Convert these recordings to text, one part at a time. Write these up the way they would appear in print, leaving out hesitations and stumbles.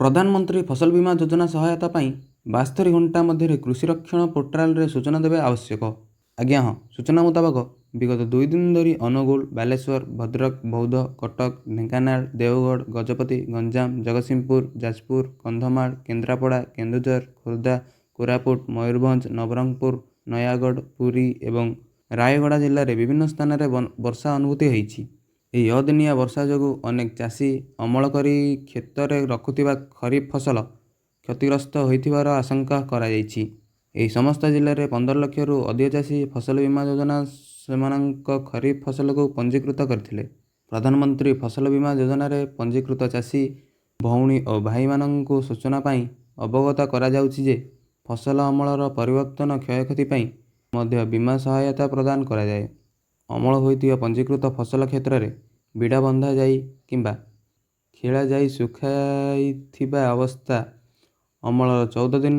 प्रधानमंत्री फसल बीमा योजना सहायता पाई 72 घंटा मध्य कृषि रक्षण पोर्टाल रे सूचना देवे आवश्यक। आज्ञा हाँ, सूचना मुताबक विगत 2 दिन धरी अनुगुल, बालेश्वर, भद्रक, बौद्ध, कटक, ढेंकानाल, देवगढ़, गजपति, गंजाम, जगतसिंहपुर, जाजपुर, कंधमाल, केन्द्रापड़ा, केन्दुझर, खोर्धा, कोरापुट, मयूरभंज, नवरंगपुर, नयागढ़, पुरी एवं रायगड़ा जिले में विभिन्न स्थान में वर्षा अनुभूति होती। ଏହି ଅଦିନିଆ ବର୍ଷା ଯୋଗୁଁ ଅନେକ ଚାଷୀ ଅମଳ କରି କ୍ଷେତରେ ରଖୁଥିବା ଖରିଫ ଫସଲ କ୍ଷତିଗ୍ରସ୍ତ ହୋଇଥିବାର ଆଶଙ୍କା କରାଯାଇଛି। ଏହି ସମସ୍ତ ଜିଲ୍ଲାରେ 15 ଲକ୍ଷରୁ ଅଧିକ ଚାଷୀ ଫସଲ ବୀମା ଯୋଜନା ସେମାନଙ୍କ ଖରିଫ ଫସଲକୁ ପଞ୍ଜୀକୃତ କରିଥିଲେ। ପ୍ରଧାନମନ୍ତ୍ରୀ ଫସଲ ବୀମା ଯୋଜନାରେ ପଞ୍ଜୀକୃତ ଚାଷୀ ଭଉଣୀ ଓ ଭାଇମାନଙ୍କୁ ସୂଚନା ପାଇଁ ଅବଗତ କରାଯାଉଛି ଯେ ଫସଲ ଅମଳର ପରିବର୍ତ୍ତନ କ୍ଷୟକ୍ଷତି ପାଇଁ ମଧ୍ୟ ବୀମା ସହାୟତା ପ୍ରଦାନ କରାଯାଏ। ଅମଳ ହୋଇଥିବା ପଞ୍ଜୀକୃତ ଫସଲ କ୍ଷେତ୍ରରେ ବିଡ଼ା ବନ୍ଧା ଯାଇ କିମ୍ବା ଖେଳା ଯାଇ ଶୁଖାଇଥିବା ଅବସ୍ଥା ଅମଳର 14 ଦିନ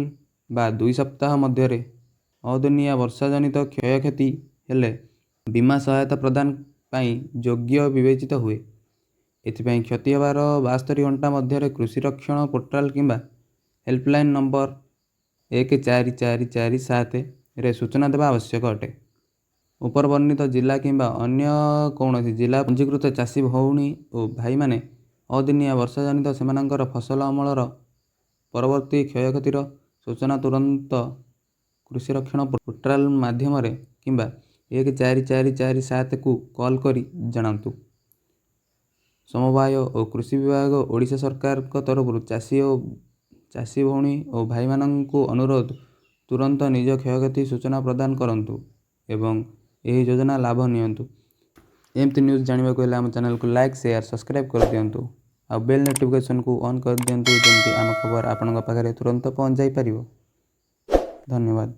ବା 2 ସପ୍ତାହ ମଧ୍ୟରେ ଅଦିନିଆ ବର୍ଷାଜନିତ କ୍ଷୟକ୍ଷତି ହେଲେ ବୀମା ସହାୟତା ପ୍ରଦାନ ପାଇଁ ଯୋଗ୍ୟ ବିବେଚିତ ହୁଏ। ଏଥିପାଇଁ କ୍ଷତି ହେବାର 72 ଘଣ୍ଟା ମଧ୍ୟରେ କୃଷି ରକ୍ଷଣ ପୋର୍ଟାଲ କିମ୍ବା ହେଲ୍ପଲାଇନ୍ ନମ୍ବର 14447ରେ ସୂଚନା ଦେବା ଆବଶ୍ୟକ ଅଟେ। ऊपर वर्णित जिला किंबा अन्य कौनसी जिला पंजीकृत चाषी भौणी और भाई माने अदिनिया वर्षा जनित सेमानंकर फसल अमलर परवर्ती क्षयक्षतिर सूचना तुरंत कृषि रक्षण पोर्टाल माध्यम किंबा 14447 को कॉल करी जनातु। समवाय और कृषि विभाग ओडिशा सरकार तरफ चाषी भौणी और भाई मानंकु अनुरोध तुरंत निज क्षयक्षति सूचना प्रदान करंतु एवं यही योजना लाभ नियंतु। एमती न्यूज़ जानवा को आम चैनल को लाइक शेयर सब्सक्राइब कर दिंतु आ बेल नोटिफिकेशन को ऑन कर दिंतु जमती आम खबर आपण पाखे तुरंत पहुँच जाई परिबो। धन्यवाद।